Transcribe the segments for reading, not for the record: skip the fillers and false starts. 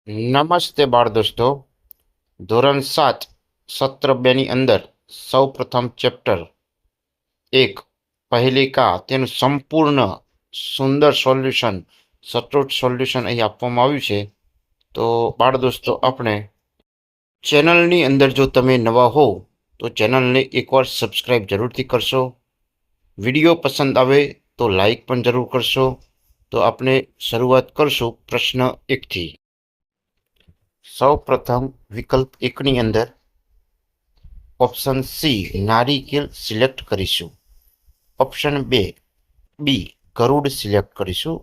નમસ્તે બાળ દોસ્તો. ધોરણ 7 સત્ર 2 ની અંદર સૌ પ્રથમ ચેપ્ટર 1 પહેલિકા તેનું સંપૂર્ણ સુંદર સોલ્યુશન, સચોટ સોલ્યુશન અહીં આપવામાં આવ્યું છે. તો બાળ દોસ્તો, આપણે ચેનલની અંદર જો તમે નવા હો તો ચેનલને એકવાર સબસ્ક્રાઈબ જરૂરથી કરશો. વિડીયો પસંદ આવે તો લાઈક પણ જરૂર કરશો. તો આપણે શરૂઆત કરશું પ્રશ્ન 1થી. સૌ પ્રથમ વિકલ્પ 1ની અંદર ઓપ્શન સી નારિકેલ સિલેક્ટ કરીશું. ઓપ્શન બી ગરુડ સિલેક્ટ કરીશું.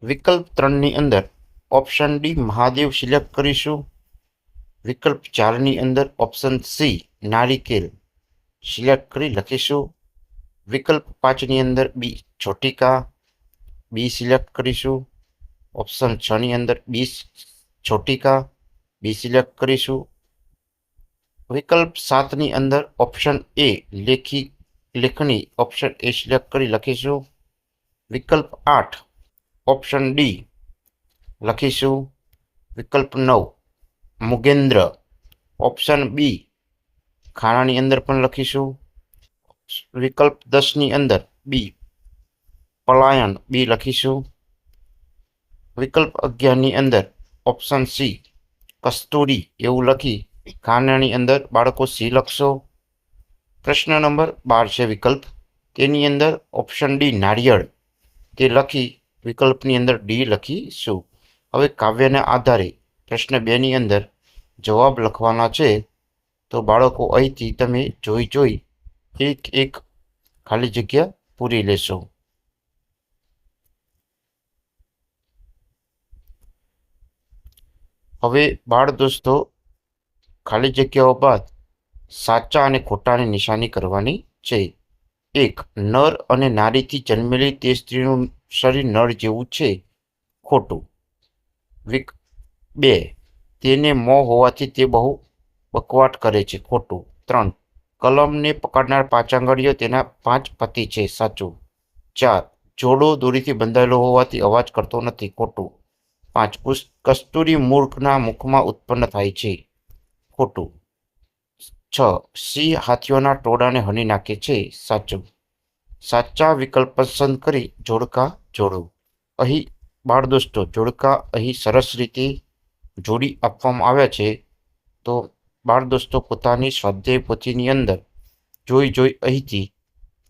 વિકલ્પ 3ની અંદર ઓપ્શન ડી મહાદેવ સિલેક્ટ કરીશું. વિકલ્પ 4ની અંદર ઓપ્શન સી નારિકેલ સિલેક્ટ કરી લખીશું. વિકલ્પ 5ની અંદર બી ચોટિકા બી સિલેક્ટ કરીશું. ઓપ્શન 6ની અંદર બી ચોટિકા બી સિલેક્ટ કરીશું. વિકલ્પ 7ની અંદર ઓપ્શન એ લેખની ઓપ્શન એ સિલેક્ટ કરી લખીશું. વિકલ્પ 8 ઓપ્શન ડી લખીશું. વિકલ્પ 9 મુગેન્દ્ર ઓપ્શન બી ખાણાની અંદર પણ લખીશું. વિકલ્પ 10ની અંદર બી પલાયન બી લખીશું. વિકલ્પ 11ની અંદર ઓપ્શન સી કસ્તુરી એવું લખી ખાનાની અંદર બાળકો સી લખશો. પ્રશ્ન નંબર 12 છે વિકલ્પ, તેની અંદર ઓપ્શન ડી નારિયેળ તે લખી વિકલ્પની અંદર ડી લખીશું. હવે કાવ્યના આધારે પ્રશ્ન 2ની અંદર જવાબ લખવાના છે. તો બાળકો અહીંથી તમે જોઈ એક ખાલી જગ્યા પૂરી લેશો. હવે બાળ દોસ્તો, ખાલી જગ્યાઓ બાદ સાચા અને ખોટાની નિશાની કરવાની છે. 1 નર અને નારીથી જન્મેલી તે સ્ત્રીનું શરીર નર જેવું છે, ખોટું. 2 તેને મોં હોવાથી તે બહુ બકવાટ કરે છે, ખોટું. 3 કલમને પકડનાર 5 આંગળીઓ તેના 5 પતિ છે, સાચું. 4 જોડો દોરીથી બંધાયેલો હોવાથી અવાજ કરતો નથી, ખોટું. 5 કસ્તુરી મૂર્ખના મુખમાં ઉત્પન્ન થાય છે, ખોટું. 6 સિંહ હાથીઓના ટોળાને હણી નાખે છે, સાચું. સાચા વિકલ્પ પસંદ કરી જોડકા જોડો. અહીં બાળ દોસ્તો, જોડકા અહીં સરસ રીતે જોડી આપવામાં આવ્યા છે. તો બાળ દોસ્તો, પોતાની સ્વાધ્યાય પોથીની અંદર જોઈ અહીંથી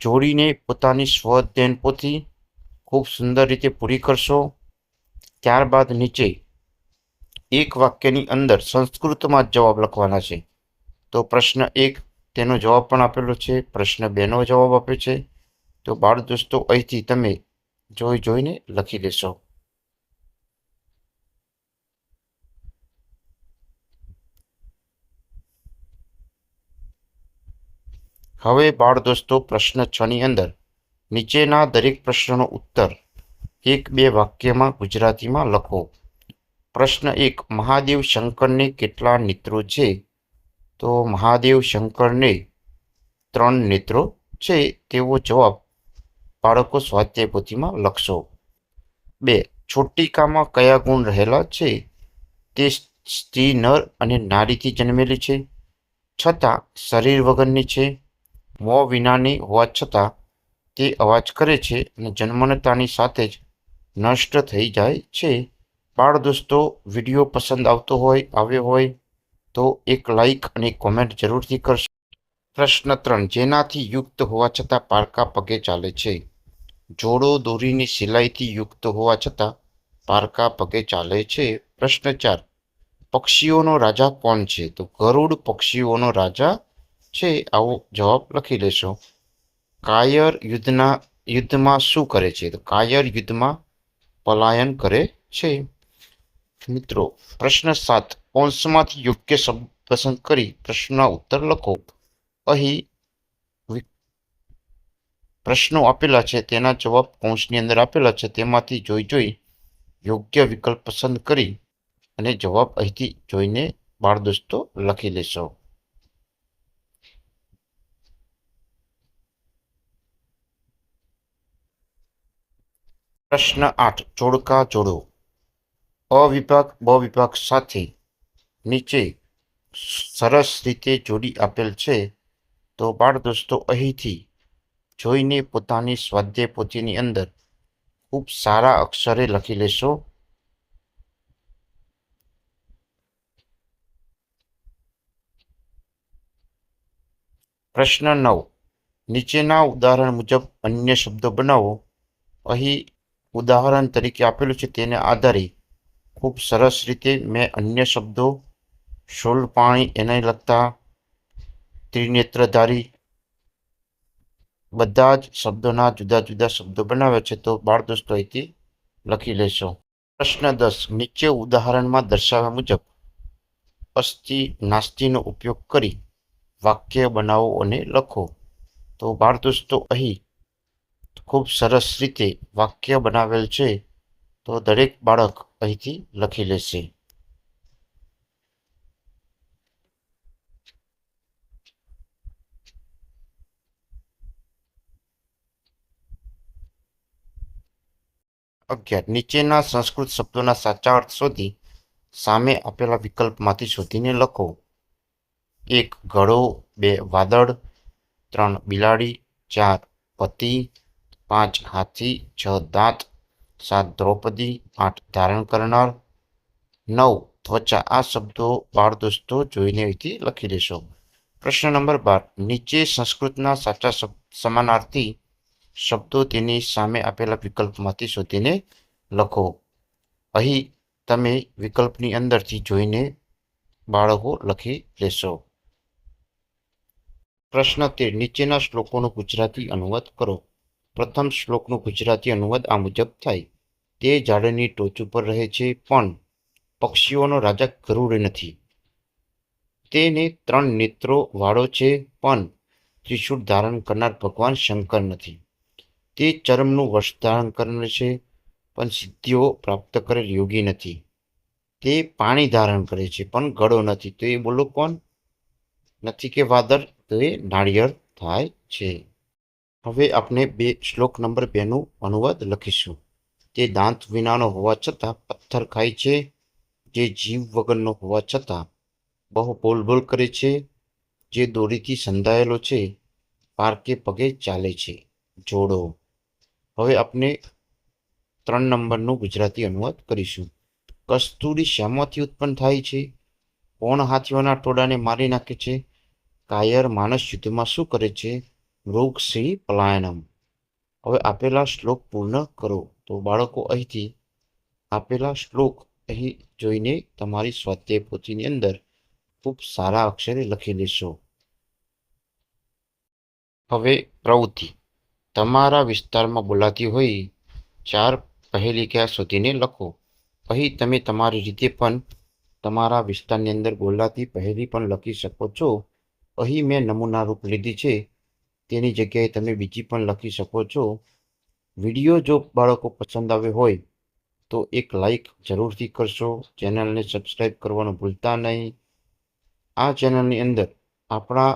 જોડીને પોતાની સ્વાધ્યાય પોથી ખૂબ સુંદર રીતે પૂરી કરશો. ત્યારબાદ નીચે એક વાક્યની અંદર સંસ્કૃતમાં જવાબ લખવાના છે. તો પ્રશ્ન 1 તેનો જવાબ પણ આપેલો છે, પ્રશ્ન 2નો જવાબ આપે છે. તો બાળ દોસ્તો, અહીંથી તમે જોઈને લખી લેશો. હવે બાળ દોસ્તો, પ્રશ્ન 6ની અંદર નીચેના દરેક પ્રશ્નનો ઉત્તર 1-2 વાક્યમાં ગુજરાતીમાં લખો. પ્રશ્ન 1 મહાદેવ શંકરને કેટલા નેત્રો છે? તો મહાદેવ શંકરને 3 નેત્રો છે, તેવો જવાબ બાળકો સ્વાધ્યાય પોથીમાં લખશો. 2 ચોટિકામાં કયા ગુણ રહેલા છે? તે સ્ત્રી નર અને નારીથી જન્મેલી છે, છતાં શરીર વગરની છે. મોં વિનાની હોવા છતાં તે અવાજ કરે છે અને જન્મતાની સાથે જ નષ્ટ થઈ જાય છે. બાળ દોસ્તો, વિડીયો પસંદ આવ્યો હોય તો એક લાઈક અને કોમેન્ટ જરૂરથી કરશો. પ્રશ્ન 3 જેનાથી યુક્ત હોવા છતાં પારકા પગે ચાલે છે? જોડો દોરીની સિલાઈથી યુક્ત હોવા છતાં પારકા પગે ચાલે છે. પ્રશ્ન 4 પક્ષીઓનો રાજા કોણ છે? તો ગરુડ પક્ષીઓનો રાજા છે, આવો જવાબ લખી લેશો. કાયર યુદ્ધમાં શું કરે છે? તો કાયર યુદ્ધમાં પલાયન કરે છે. મિત્રો, પ્રશ્ન 7 કૌંસમાંથી યોગ્ય શબ્દ પસંદ કરી પ્રશ્નના ઉત્તર લખો. અહીં પ્રશ્નો આપેલા છે, તેના જવાબ કૌંસની અંદર આપેલા છે, તેમાંથી જોઈ યોગ્ય વિકલ્પ પસંદ કરી અને જવાબ અહીંથી જોઈને બાળ દોસ્તો લખી લેશો. પ્રશ્ન 8 જોડકા જોડો. અ વિભાગ બ વિભાગ સાથે નીચે સરસ રીતે જોડી આપેલ છે. તો બાળ દોસ્તો અહીંથી જોઈને પોતાની સ્વાધ્યાય પોથીની અંદર ખૂબ સારા અક્ષરે લખી લેશો. પ્રશ્ન 9. નીચેના ઉદાહરણ મુજબ અન્ય શબ્દો બનાવો. અહીં ઉદાહરણ તરીકે આપેલું છે, તેને આધારે ખૂબ સરસ રીતે મેં અન્ય શબ્દો, શૂલપાણી એને લગતા, ત્રિનેત્રધારી, બધા જ શબ્દોના જુદા જુદા શબ્દો બનાવ્યા છે. તો બાળ દોસ્તો અહીંથી લખી લેશો. પ્રશ્ન 10. નીચે ઉદાહરણમાં દર્શાવ્યા મુજબ અસ્થિ નાસ્તિનો ઉપયોગ કરી વાક્ય બનાવો અને લખો. તો બાળ દોસ્તો અહીં ખૂબ સરસ રીતે વાક્ય બનાવેલ છે. તો દરેક બાળક અહીંથી લખી લેશે. નીચેના સંસ્કૃત શબ્દોના સાચા અર્થ શોધી સામે આપેલા વિકલ્પમાંથી શોધીને લખો. 1. ઘડો, 2. વાદળ, 3. બિલાડી, 4. પતિ, 5. હાથી, 6. દાંત, 7. દ્રૌપદી, 8. ધારણ કરનાર, 9. ત્વચા. આ શબ્દો બાળ દોસ્તો જોઈને અહીંથી લખી લેશો. પ્રશ્ન નંબર 12. નીચે સંસ્કૃતના સાચા સમાનાર્થી શબ્દો તેની સામે આપેલા વિકલ્પમાંથી શોધીને લખો. અહીં તમે વિકલ્પની અંદરથી જોઈને બાળકો લખી લેશો. પ્રશ્ન 13. નીચેના શ્લોકોનો ગુજરાતી અનુવાદ કરો. પ્રથમ શ્લોકનો ગુજરાતી અનુવાદ આ મુજબ થાય. તે ઝાડની ટોચ ઉપર રહે છે, પણ પક્ષીઓનો રાજા ગરુડ નથી. તેને 3 નેત્રો વાળો છે, પણ ત્રિશૂળ ધારણ કરનાર ભગવાન શંકર નથી. તે ચરમનું વસ્ત્ર ધારણ કરે છે, પણ સિદ્ધિઓ પ્રાપ્ત કરેલ યોગી નથી. તે પાણી ધારણ કરે છે, પણ ગળો નથી. તો એ બોલો કોણ નથી કે વાદળ? તો એ નાળિયેર થાય છે. હવે આપણે શ્લોક નંબર 2નું અનુવાદ લખીશું. તે દાંત વિનાનો હોવા છતાં પથ્થર ખાય છે, જે જીવ વગરનો હોવા છતાં બહુ બોલબોલ કરે છે, જે દોરીથી સંધાયેલો છે, પારકે પગે ચાલે છે. જોડો. હવે આપણે 3 નંબરનું ગુજરાતી અનુવાદ કરીશું. કસ્તુરી શામાંથી ઉત્પન્ન થાય છે? કોણ હાથીઓના ટોળાને મારી નાખે છે? કાયર માનસ યુદ્ધમાં શું કરે છે? મૃગ સિંહ પલાયનમ. હવે આપેલા શ્લોક પૂર્ણ કરો. તો બાળકો અહીંથી આપેલા શ્લોક અહીં જોઈને તમારી સ્વાધ્યાય પોથીની અંદર ખૂબ સારા અક્ષરે લખી લેશો. હવે પ્રવૃત્તિ. તમારા વિસ્તારમાં બોલાતી હોય 4 પહેલિકા શોધીને લખો. અહીં તમે તમારી રીતે પણ તમારા વિસ્તારની અંદર બોલાતી પહેલી પણ લખી શકો છો. અહીં મેં નમૂના રૂપ લીધી છે, તેની જગ્યાએ તમે બીજી પણ લખી શકો છો. વિડીયો જો બાળકો પસંદ આવ્યો હોય તો એક લાઈક જરૂરથી કરશો. ચેનલને સબસ્ક્રાઈબ કરવાનું ભૂલતા નહીં. આ ચેનલની અંદર આપણા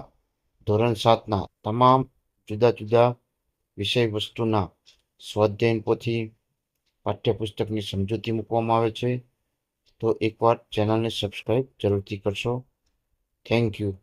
ધોરણ 7ના તમામ જુદા જુદા વિષય વસ્તુના સ્વાધ્યાયન પોથી, પાઠ્યપુસ્તકની સમજૂતી મૂકવામાં આવે છે. તો એકવાર ચેનલને સબસ્ક્રાઈબ જરૂરથી કરશો. Thank you.